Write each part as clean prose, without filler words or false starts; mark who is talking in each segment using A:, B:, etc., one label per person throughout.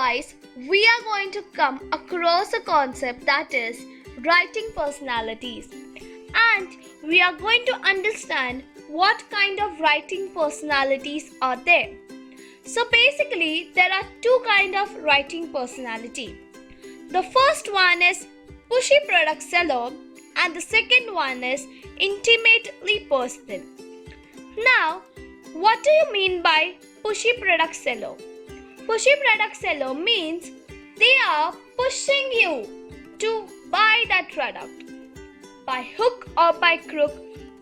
A: guys, we are going to come across a concept that is writing personalities, and we are going to understand what kind of writing personalities are there. So basically there are two kinds of writing personality. The first one is pushy product seller and the second one is intimately personal. Now, what do you mean by pushy product seller? Pushy product seller means they are pushing you to buy that product. By hook or by crook,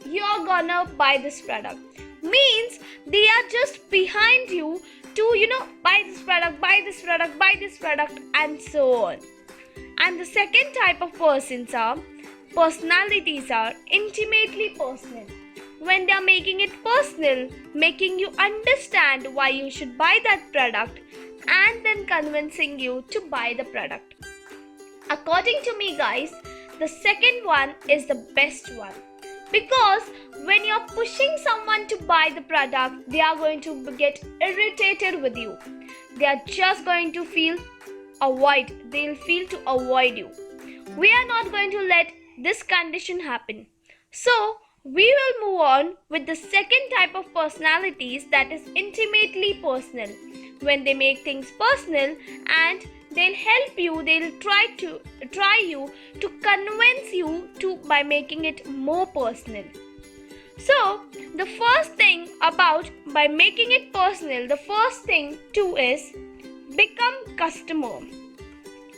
A: you're gonna buy this product. Means they are just behind you to, buy this product, buy this product, buy this product, and so on. And the second type of personalities are intimately personal. When they are making it personal, making you understand why you should buy that product and then convincing you to buy the product. According to me guys, the second one is the best one, because when you're pushing someone to buy the product, they are going to get irritated with you. They are just going to feel to avoid you. We are not going to let this condition happen. So we will move on with the second type of personalities, that is intimately personal. When they make things personal and they'll help you, they'll try you to convince you to by making it more personal. So the first thing about by making it personal, the first thing too is become customer.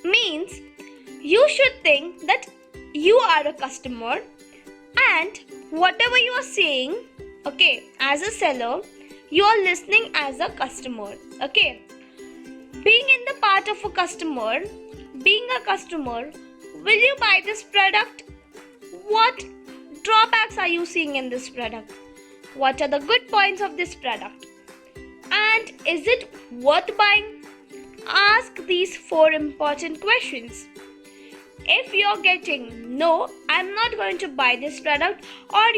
A: Means you should think that you are a customer and whatever you are saying, as a seller, you are listening as a customer. Being in the part of a customer, will you buy this product? What drawbacks are you seeing in this product? What are the good points of this product? And is it worth buying? Ask these 4 important questions. If you're getting no, I'm not going to buy this product, or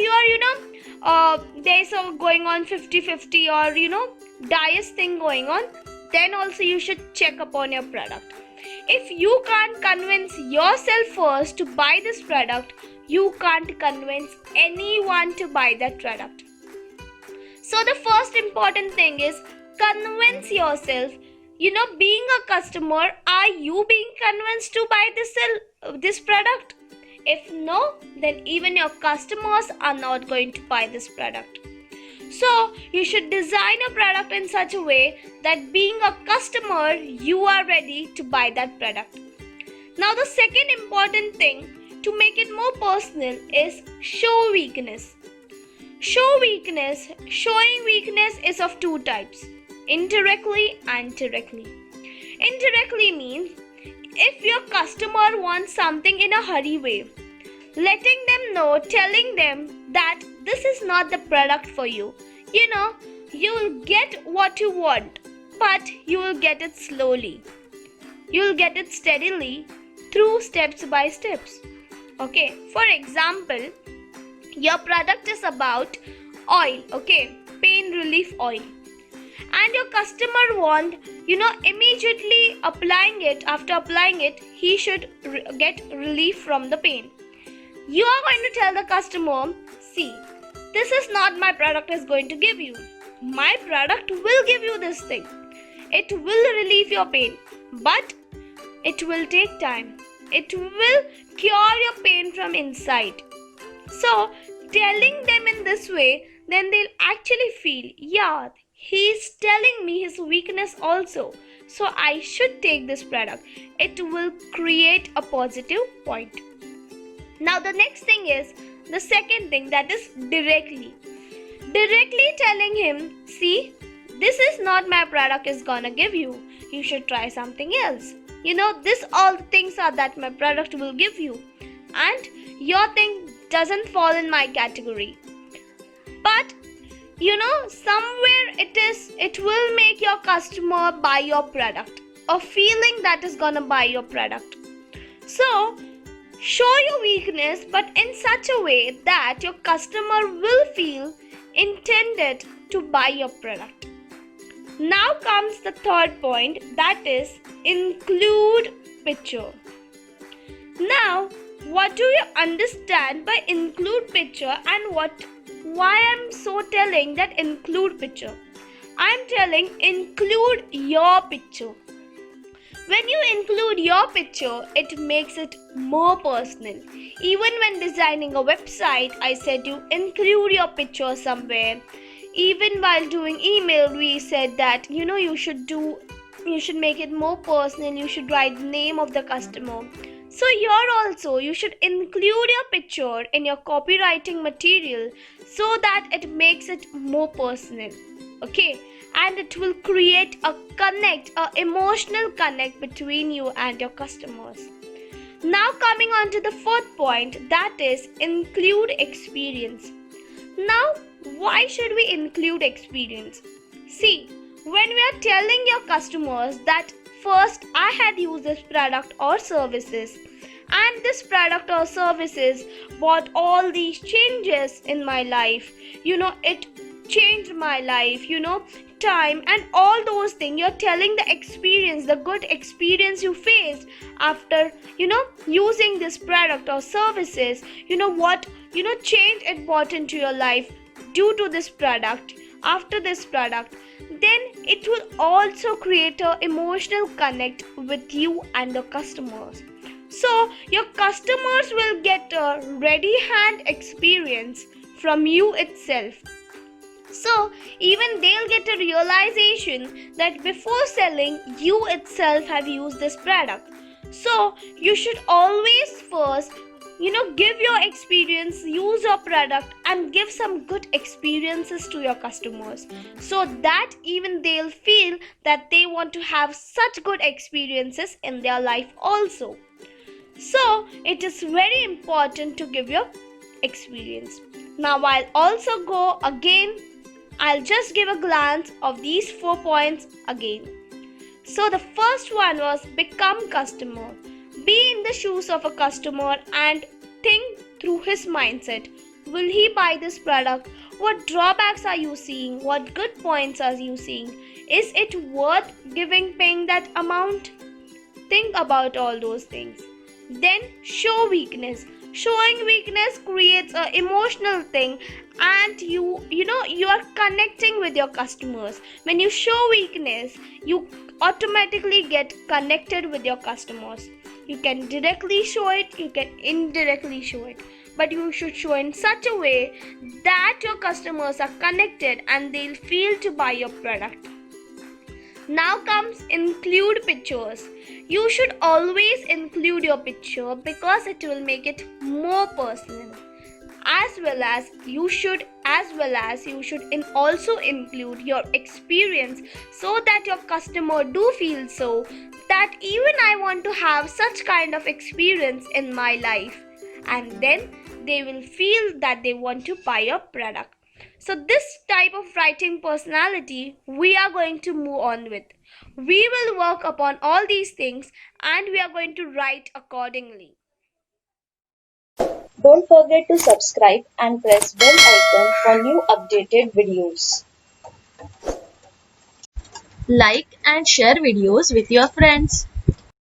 A: there's a going on 50-50 or dice thing going on, then also you should check upon your product. If you can't convince yourself first to buy this product, you can't convince anyone to buy that product. So the first important thing is convince yourself. Being a customer, are you being convinced to buy this product? If no, then even your customers are not going to buy this product. So you should design a product in such a way that being a customer, you are ready to buy that product. Now the second important thing to make it more personal is show weakness. Showing weakness is of 2 types. Indirectly and directly. Indirectly means if your customer wants something in a hurry way, letting them know, telling them that this is not the product for you. You will get what you want, but you will get it slowly. You will get it steadily through steps by steps. For example, your product is about oil, pain relief oil. And your customer want, immediately after applying it, he should get relief from the pain. You are going to tell the customer, see, this is not my product is going to give you. My product will give you this thing. It will relieve your pain, but it will take time. It will cure your pain from inside. So, telling them in this way, then they'll actually feel, yeah, he's telling me his weakness also, so I should take this product. It will create a positive point. Now the next thing is the second thing, that is directly telling him, see, this is not my product is gonna give you. You should try something else. This all the things are that my product will give you, and your thing doesn't fall in my category. But somewhere it will make your customer buy your product, a feeling that is gonna buy your product. So show your weakness, but in such a way that your customer will feel intended to buy your product. Now comes the third point, that is include picture. Now, what do you understand by include picture and why I'm so telling that include picture? I'm telling include your picture. When you include your picture, it makes it more personal. Even when designing a website, I said you include your picture somewhere. Even while doing email, we said that you should make it more personal. You should write the name of the customer. So you should include your picture in your copywriting material so that it makes it more personal. Okay, and it will create a emotional connect between you and your customers. Now coming on to the fourth point, that is include experience. Now, why should we include experience? See, when we are telling your customers that first I had used this product or services, and this product or services brought all these changes in my life, it changed my life, time and all those things. You're telling the experience, the good experience you faced after using this product or services, what change it brought into your life due to this product, after this product. Then it will also create an emotional connect with you and the customers. So your customers will get a ready hand experience from you itself. So even they'll get a realization that before selling, you itself have used this product. So you should always first give your experience, use your product and give some good experiences to your customers, so that even they'll feel that they want to have such good experiences in their life also. So it is very important to give your experience. Now I'll also go again. I'll just give a glance of these 4 points again. So the first one was become customer. Be in the shoes of a customer and think through his mindset. Will he buy this product? What drawbacks are you seeing? What good points are you seeing? Is it worth paying that amount? Think about all those things. Then show weakness. Showing weakness creates an emotional thing, and you are connecting with your customers. When you show weakness, you automatically get connected with your customers. You can directly show it, you can indirectly show it, but you should show in such a way that your customers are connected and they'll feel to buy your product. Now comes include pictures. You should always include your picture because it will make it more personal. As well as you should also include your experience, so that your customer do feel so that even I want to have such kind of experience in my life, and then they will feel that they want to buy your product. So this type of writing personality we are going to move on with. We will work upon all these things and we are going to write accordingly.
B: Don't forget to subscribe and press bell icon for new updated videos. Like and share videos with your friends.